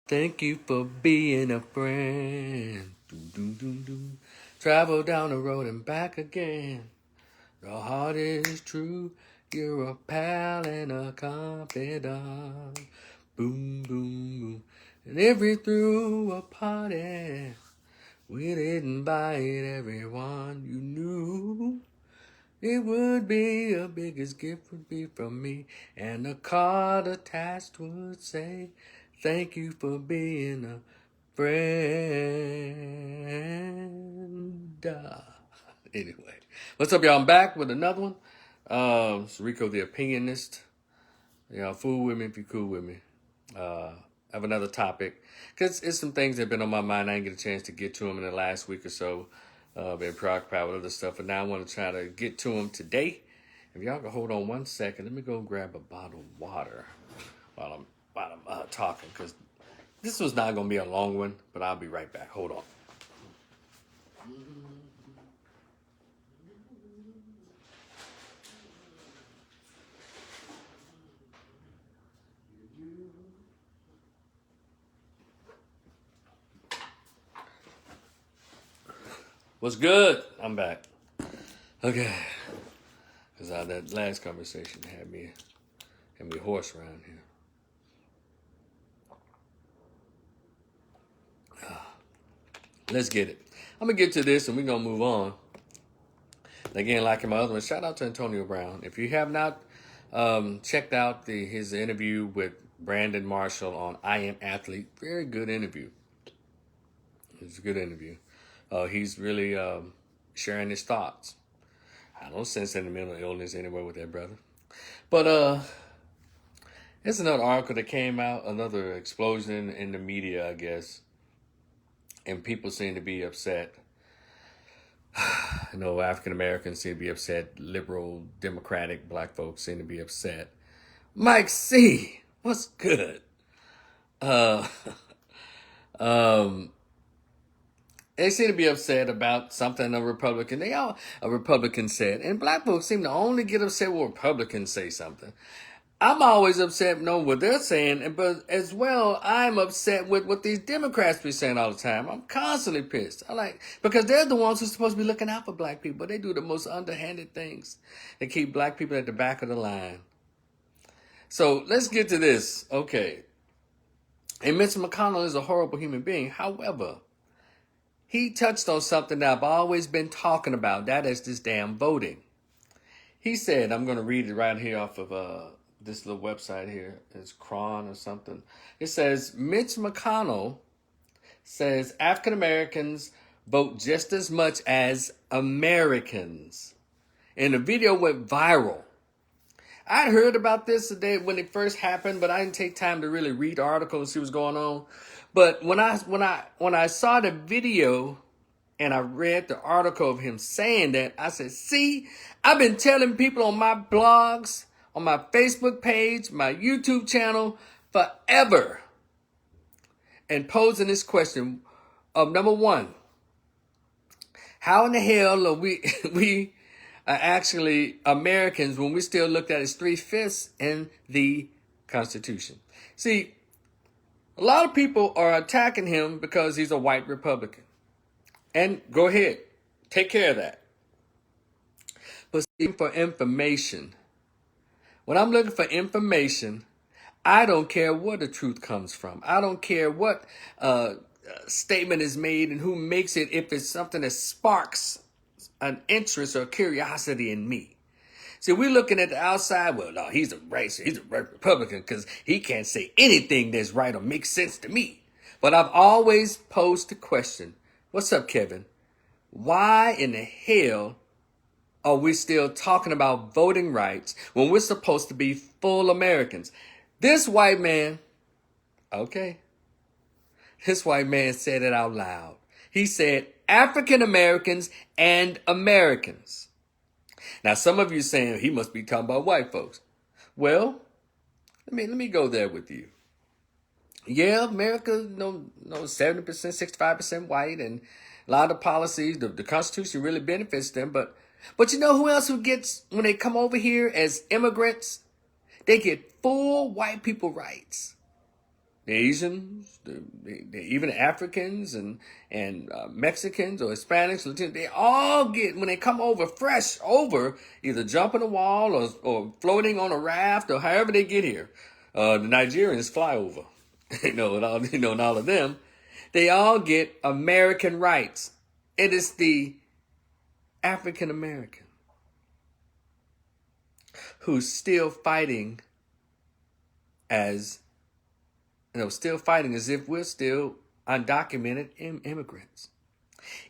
Thank you for being a friend. Doo, doo, doo, doo. Travel down the road and back again. The heart is true. You're a pal and a confidant. Boom, boom, boom. And if we threw a party, we'd invite everyone you knew. It would be a biggest gift would be from me, and the card attached would say, "Thank you for being a friend." Anyway, what's up, y'all? I'm back with another one. It's Rico the Opinionist. Y'all fool with me if you cool with me. I have another topic because it's some things that have been on my mind. I didn't get a chance to get to them in the last week or so. Been preoccupied with other stuff, but now I want to try to get to them today. If y'all can hold on 1 second, let me go grab a bottle of water while I'm talking, because this was not going to be a long one, but I'll be right back. Hold on. What's good? I'm back. Okay. Because that last conversation had me hoarse around here. Let's get it. I'm going to get to this and we're going to move on. Again, like in my other one, shout out to Antonio Brown. If you have not checked out his interview with Brandon Marshall on I Am Athlete, very good interview. It's a good interview. He's really sharing his thoughts. I don't sense any mental illness anywhere with that brother. But there's another article that came out, another explosion in the media, I guess. And people seem to be upset. I know African Americans seem to be upset. Liberal, Democratic, black folks seem to be upset. Mike C, what's good? They seem to be upset about something a Republican said, and black folks seem to only get upset when Republicans say something. I'm always upset knowing what they're saying, but as well, I'm upset with what these Democrats be saying all the time. I'm constantly pissed. Because they're the ones who're supposed to be looking out for black people. But they do the most underhanded things. They keep black people at the back of the line. So let's get to this. Okay. And Mitch McConnell is a horrible human being. However, he touched on something that I've always been talking about. That is this damn voting. He said, I'm going to read it right here off of this little website here. It's Cron or something. It says, Mitch McConnell says African Americans vote just as much as Americans. And the video went viral. I heard about this today when it first happened, but I didn't take time to really read the article and see what's going on. But when I saw the video and I read the article of him saying that, I said, see, I've been telling people on my blogs, on my Facebook page, my YouTube channel forever, and posing this question of number one, how in the hell are we are actually Americans when we still looked at as 3/5 in the Constitution? See, a lot of people are attacking him because he's a white Republican. And go ahead, take care of that. But for information, when I'm looking for information, I don't care where the truth comes from. I don't care what statement is made and who makes it, if it's something that sparks an interest or curiosity in me. See, we're looking at the outside. Well, no, he's a racist. He's a Republican because he can't say anything that's right or makes sense to me. But I've always posed the question, what's up, Kevin? Why in the hell are we still talking about voting rights when we're supposed to be full Americans? This white man said it out loud. He said African Americans and Americans. Now, some of you saying he must be talking about white folks. Well, let me go there with you. Yeah, America, 70%, 65% white, and a lot of policies, the Constitution really benefits them. But you know who else who gets, when they come over here as immigrants, they get full white people rights. the Asians, even Africans and Mexicans or Hispanics, Latinos, they all get, when they come over fresh over, either jumping a wall or floating on a raft or however they get here. The Nigerians fly over, and all of them, they all get American rights. It is the African American who's still fighting as if we're still undocumented immigrants.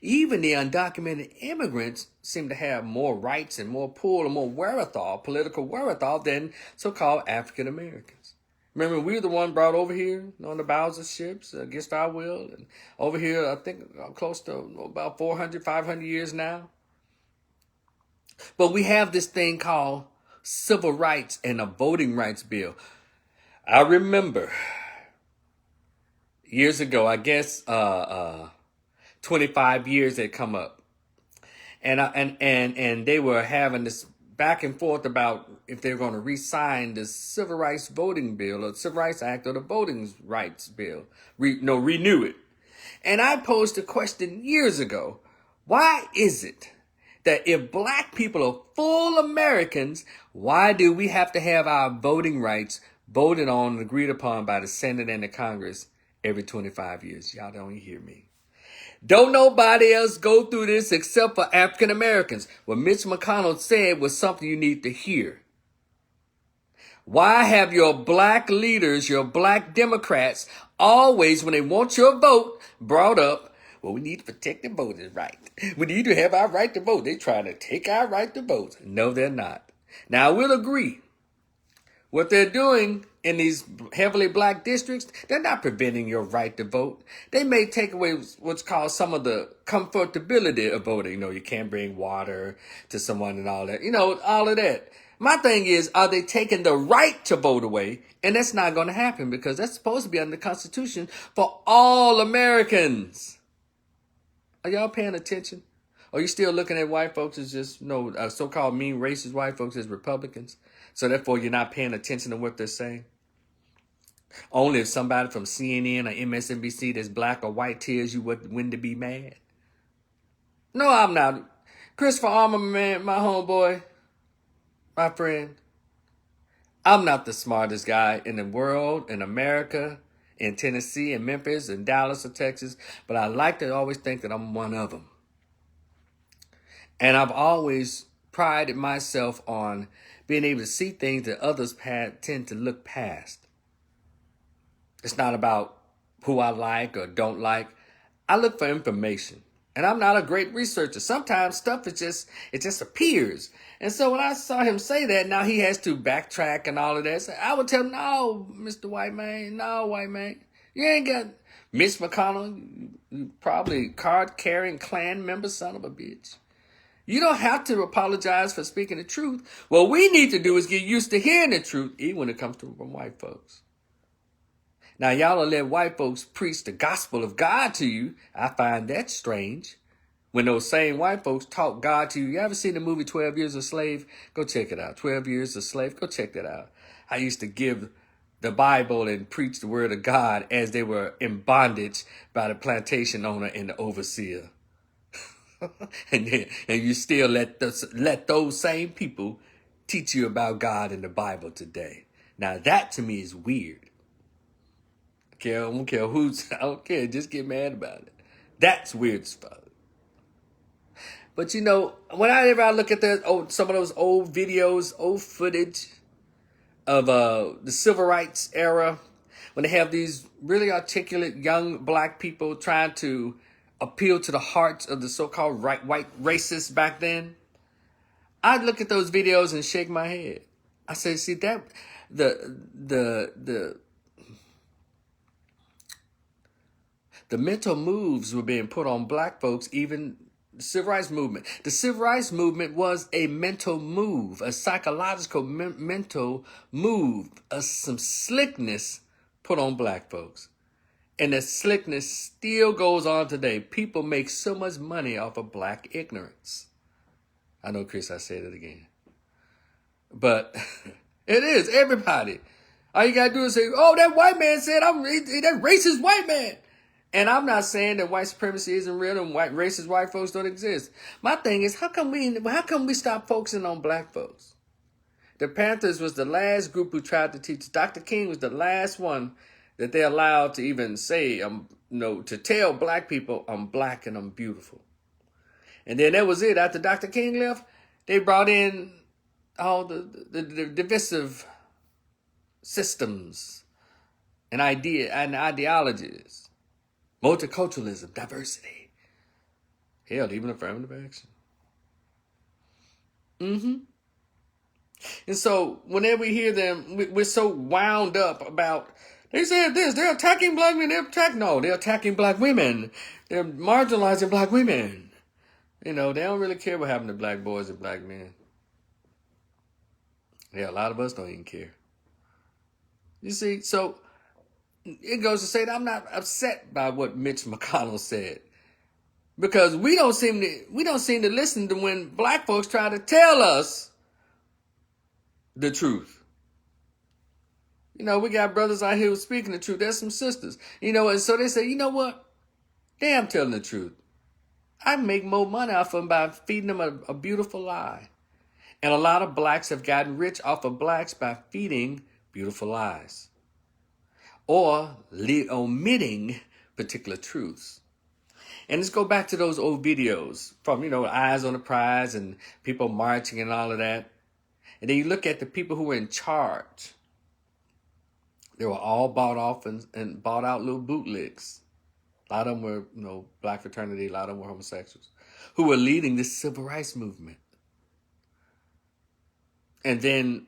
Even the undocumented immigrants seem to have more rights and more pull and more wherewithal, political wherewithal, than so-called African Americans. Remember, we were the one brought over here on the bows of ships against our will. And over here, I think close to about 400, 500 years now. But we have this thing called civil rights and a voting rights bill. I remember years ago, I guess 25 years had come up. And they were having this back and forth about if they were going to re-sign the Civil Rights Voting Bill or the Civil Rights Act or the Voting Rights Bill. Renew it. And I posed a question years ago. Why is it that if black people are full Americans, why do we have to have our voting rights voted on and agreed upon by the Senate and the Congress every 25 years? Y'all don't hear me. Don't nobody else go through this except for African Americans. What Mitch McConnell said was something you need to hear. Why have your black leaders, your black Democrats, always, when they want your vote, brought up, well, we need to protect the voters' right. We need to have our right to vote. They're trying to take our right to vote. No, they're not. Now, I will agree. What they're doing in these heavily black districts, they're not preventing your right to vote. They may take away what's called some of the comfortability of voting. You can't bring water to someone and all that. All of that. My thing is, are they taking the right to vote away? And that's not going to happen because that's supposed to be under the Constitution for all Americans. Are y'all paying attention? Or are you still looking at white folks as just, so-called mean racist white folks as Republicans? So therefore, you're not paying attention to what they're saying? Only if somebody from CNN or MSNBC that's black or white tells you when to be mad. No, I'm not. Christopher Armour, man, my homeboy, my friend. I'm not the smartest guy in the world, in America, in Tennessee, in Memphis, in Dallas, or Texas. But I like to always think that I'm one of them. And I've always prided myself on being able to see things that others tend to look past. It's not about who I like or don't like. I look for information. And I'm not a great researcher. Sometimes stuff it just appears. And so when I saw him say that, now he has to backtrack and all of that. So I would tell him, no, Mr. White Man, no, white man. You ain't got Mitch McConnell, you probably card-carrying Klan member, son of a bitch. You don't have to apologize for speaking the truth. What we need to do is get used to hearing the truth, even when it comes from white folks. Now, y'all will let white folks preach the gospel of God to you. I find that strange. When those same white folks talk God to you. You ever seen the movie 12 Years a Slave? Go check it out. 12 Years a Slave. Go check that out. I used to give the Bible and preach the word of God as they were in bondage by the plantation owner and the overseer. and you still let those same people teach you about God in the Bible today. Now that to me is weird. I don't care. Just get mad about it. That's weird as fuck. But whenever I look at some of those old videos, old footage of the civil rights era, when they have these really articulate young black people trying to appeal to the hearts of the so-called white racists back then, I'd look at those videos and shake my head. I say, see that the mental moves were being put on black folks, even the civil rights movement. The civil rights movement was a mental move, a psychological mental move, some slickness put on black folks. And the slickness still goes on today. People make so much money off of black ignorance. I know, Chris, I said it again. But it is everybody. All you got to do is say, oh, that white man said that racist white man. And I'm not saying that white supremacy isn't real and racist white folks don't exist. My thing is, how come we stop focusing on black folks? The Panthers was the last group who tried to teach. Dr. King was the last one that they allowed to even say, to tell black people, I'm black and I'm beautiful. And then that was it. After Dr. King left, they brought in all the divisive systems and ideologies. Multiculturalism, diversity. Hell, even affirmative action. And so whenever we hear them, we're so wound up about, they said this, they're attacking black men, they're attacking black women. They're marginalizing black women. They don't really care what happened to black boys and black men. Yeah, a lot of us don't even care. You see, so it goes to say that I'm not upset by what Mitch McConnell said, because we don't seem to listen to when black folks try to tell us the truth. We got brothers out here who speaking the truth. There's some sisters, and so they say, you know what? Damn, telling the truth. I make more money off of them by feeding them a beautiful lie. And a lot of blacks have gotten rich off of blacks by feeding beautiful lies, or omitting particular truths. And let's go back to those old videos from, Eyes on the Prize and people marching and all of that. And then you look at the people who were in charge. They were all bought off and bought out little bootlegs. A lot of them were, black fraternity. A lot of them were homosexuals who were leading this civil rights movement. And then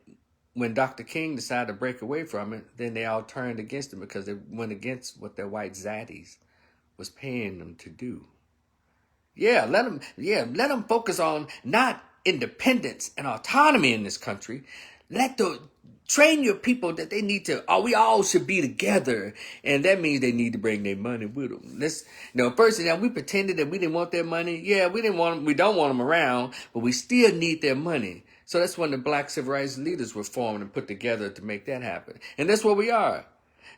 when Dr. King decided to break away from it, then they all turned against him because they went against what their white zaddies was paying them to do. Let them focus on not independence and autonomy in this country. Train your people that they need to, we all should be together. And that means they need to bring their money with them. First, we pretended that we didn't want their money. Yeah, we don't want them around, but we still need their money. So that's when the black civil rights leaders were formed and put together to make that happen. And that's where we are.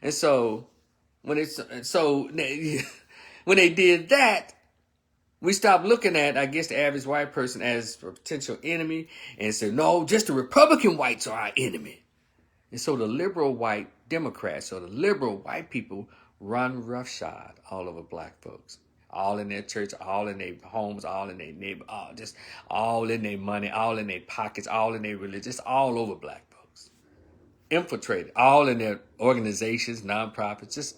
And so when they did that, we stopped looking at, I guess, the average white person as a potential enemy and said, no, just the Republican whites are our enemy. And so the liberal white Democrats or the liberal white people run roughshod all over black folks. All in their church, all in their homes, all in their neighbor, just all in their money, all in their pockets, all in their religion, just all over black folks. Infiltrated, all in their organizations, nonprofits,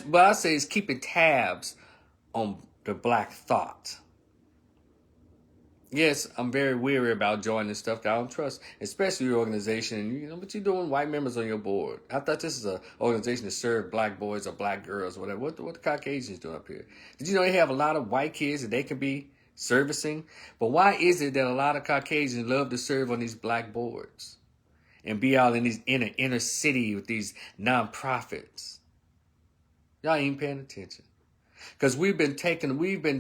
what I say is keeping tabs on the black thought. Yes, I'm very weary about joining stuff that I don't trust, especially your organization. What you doing, white members on your board. I thought this is an organization to serve black boys or black girls or whatever. What the Caucasians doing up here? Did you know they have a lot of white kids that they can be servicing? But why is it that a lot of Caucasians love to serve on these black boards and be out in these inner city with these nonprofits? Y'all ain't paying attention. Because we've been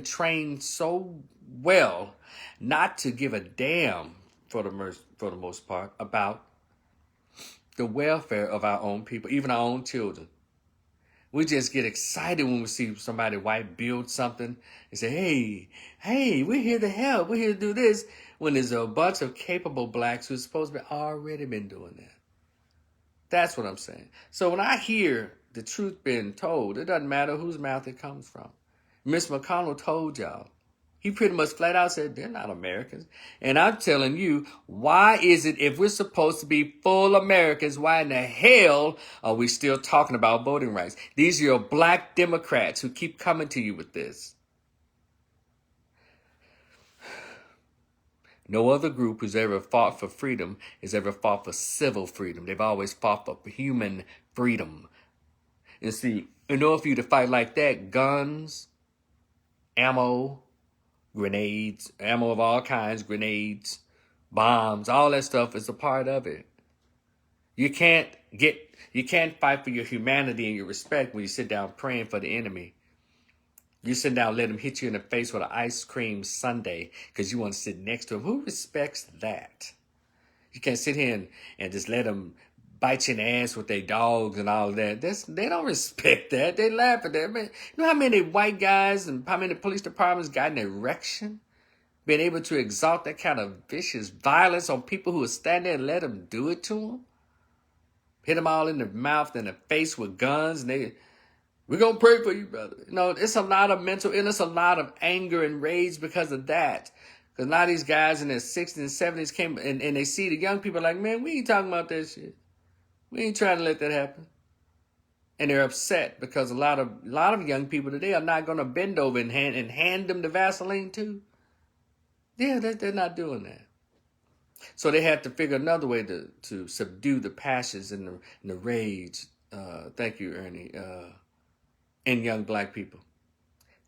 trained so well not to give a damn for the most part about the welfare of our own people, even our own children. We just get excited when we see somebody white build something and say, hey, we're here to help. We're here to do this. When there's a bunch of capable blacks who's supposed to be already been doing that. That's what I'm saying. So when I hear the truth being told, it doesn't matter whose mouth it comes from. Mitch McConnell told y'all. He pretty much flat out said, they're not Americans. And I'm telling you, why is it, if we're supposed to be full Americans, why in the hell are we still talking about voting rights? These are your black Democrats who keep coming to you with this. No other group who's ever fought for freedom has ever fought for civil freedom. They've always fought for human freedom. And see, in order for you to fight like that, guns, ammo, grenades, ammo of all kinds, grenades, bombs, all that stuff is a part of it. You can't fight for your humanity and your respect when you sit down praying for the enemy. You sit down, let him hit you in the face with an ice cream sundae because you want to sit next to him. Who respects that? You can't sit here and just let him bite your ass with their dogs and all of that. They don't respect that. They laugh at that. Man, you know how many white guys and how many police departments got an erection? Being able to exalt that kind of vicious violence on people who are standing there and let them do it to them? Hit them all in the mouth and the face with guns. And we're going to pray for you, brother. You know, it's a lot of mental illness, a lot of anger and rage because of that. Because a lot of these guys in their 60s and 70s came and they see the young people like, man, we ain't talking about that shit. We ain't trying to let that happen. And they're upset because a lot of young people today are not going to bend over and hand them the Vaseline too. Yeah, they're not doing that. So they had to figure another way to subdue the passions and the rage. Thank you, Ernie. In young black people.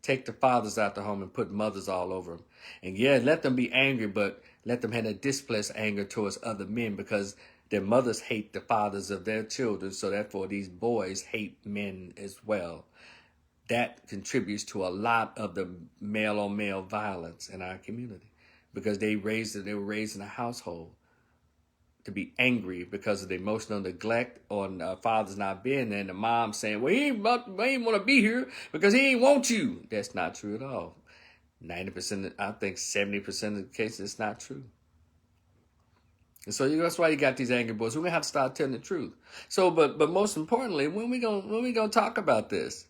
Take the fathers out the home and put mothers all over them. And yeah, let them be angry, but let them have a displaced anger towards other men because their mothers hate the fathers of their children. So therefore, these boys hate men as well. That contributes to a lot of the male-on-male violence in our community because they were raised in a household to be angry because of the emotional neglect or fathers not being there and the mom saying, well, he ain't want to be here because he ain't want you. That's not true at all. 90%, I think 70% of the cases, it's not true. And so that's why you got these angry boys. We're going to have to start telling the truth. So, but most importantly, when we gonna talk about this?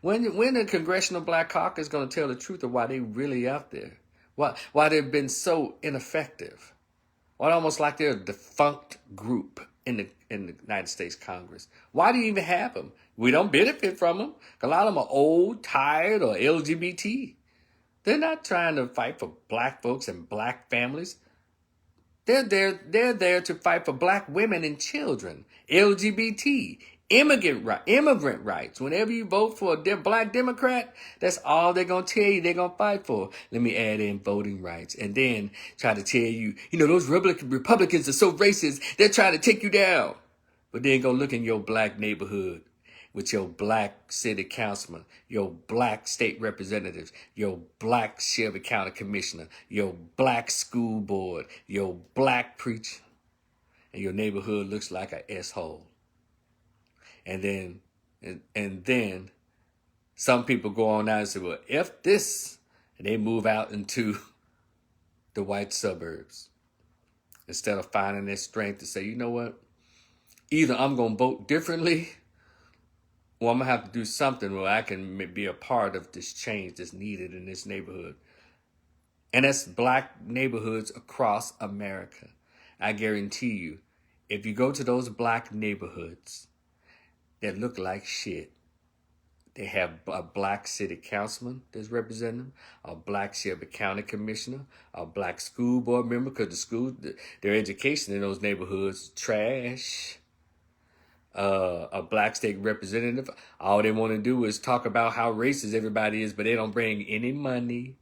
When the Congressional Black Caucus is going to tell the truth of why they really out there? Why they've been so ineffective? Why almost like they're a defunct group in the United States Congress? Why do you even have them? We don't benefit from them. A lot of them are old, tired, or LGBT. They're not trying to fight for black folks and black families. They're there to fight for black women and children, LGBT, immigrant rights. Whenever you vote for a black Democrat, that's all they're going to tell you they're going to fight for. Let me add in voting rights and then try to tell you, those Republicans are so racist, they're trying to take you down. But then go look in your black neighborhood with your black city councilman, your black state representatives, your black Shelby County commissioner, your black school board, your black preacher, and your neighborhood looks like an S-hole. And then some people go on out and say, well, F this, and they move out into the white suburbs instead of finding their strength to say, you know what, either I'm going to vote differently or I'm going to have to do something where I can be a part of this change that's needed in this neighborhood. And that's black neighborhoods across America. I guarantee you, if you go to those black neighborhoods that look like shit, they have a black city councilman that's representing them, a black Shelby County commissioner, a black school board member, because their education in those neighborhoods is trash. A black state representative. All they want to do is talk about how racist everybody is, but they don't bring any money,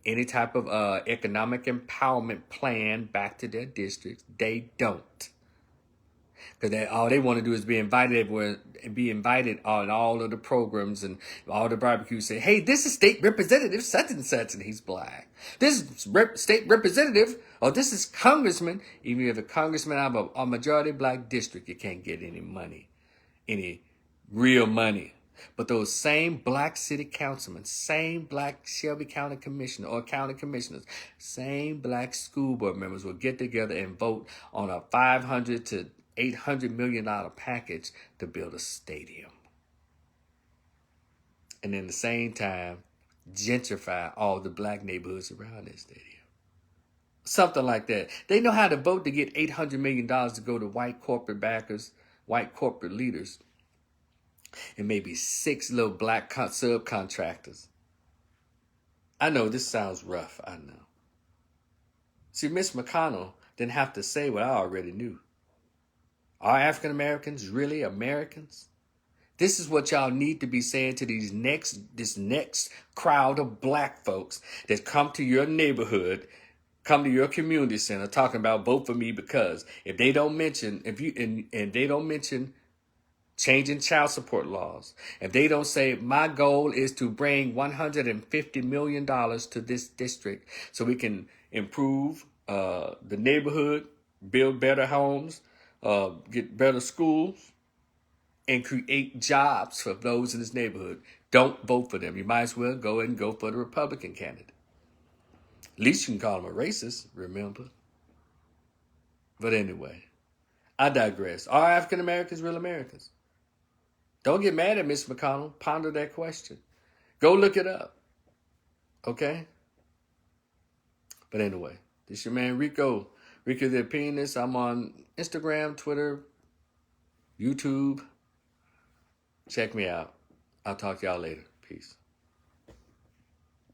any type of economic empowerment plan back to their districts. They don't. Because all they want to do is be invited everywhere and be invited on all of the programs and all the barbecues. Say, hey, this is state representative such and such, and he's black. This is state representative, or this is congressman. Even if you have a congressman out of a majority black district, you can't get any money, any real money. But those same black city councilmen, same black Shelby County commissioner or county commissioners, same black school board members will get together and vote on a $500 to $800 million package to build a stadium. And in the same time, gentrify all the black neighborhoods around that stadium. Something like that. They know how to vote to get $800 million to go to white corporate backers, white corporate leaders, and maybe 6 little black subcontractors. I know this sounds rough, I know. See, Mitch McConnell didn't have to say what I already knew. Are African Americans really Americans? This is what y'all need to be saying to this next crowd of black folks that come to your neighborhood, come to your community center talking about vote for me because if they don't mention, and they don't mention changing child support laws, if they don't say my goal is to bring $150 million to this district so we can improve the neighborhood, build better homes, get better schools, and create jobs for those in his neighborhood. Don't vote for them. You might as well go ahead and go for the Republican candidate. At least you can call him a racist, remember? But anyway, I digress. Are African Americans real Americans? Don't get mad at Miss McConnell. Ponder that question. Go look it up. Okay? But anyway, this your man Rico. Rico the Opinionist. I'm on Instagram, Twitter, YouTube. Check me out. I'll talk to y'all later. Peace.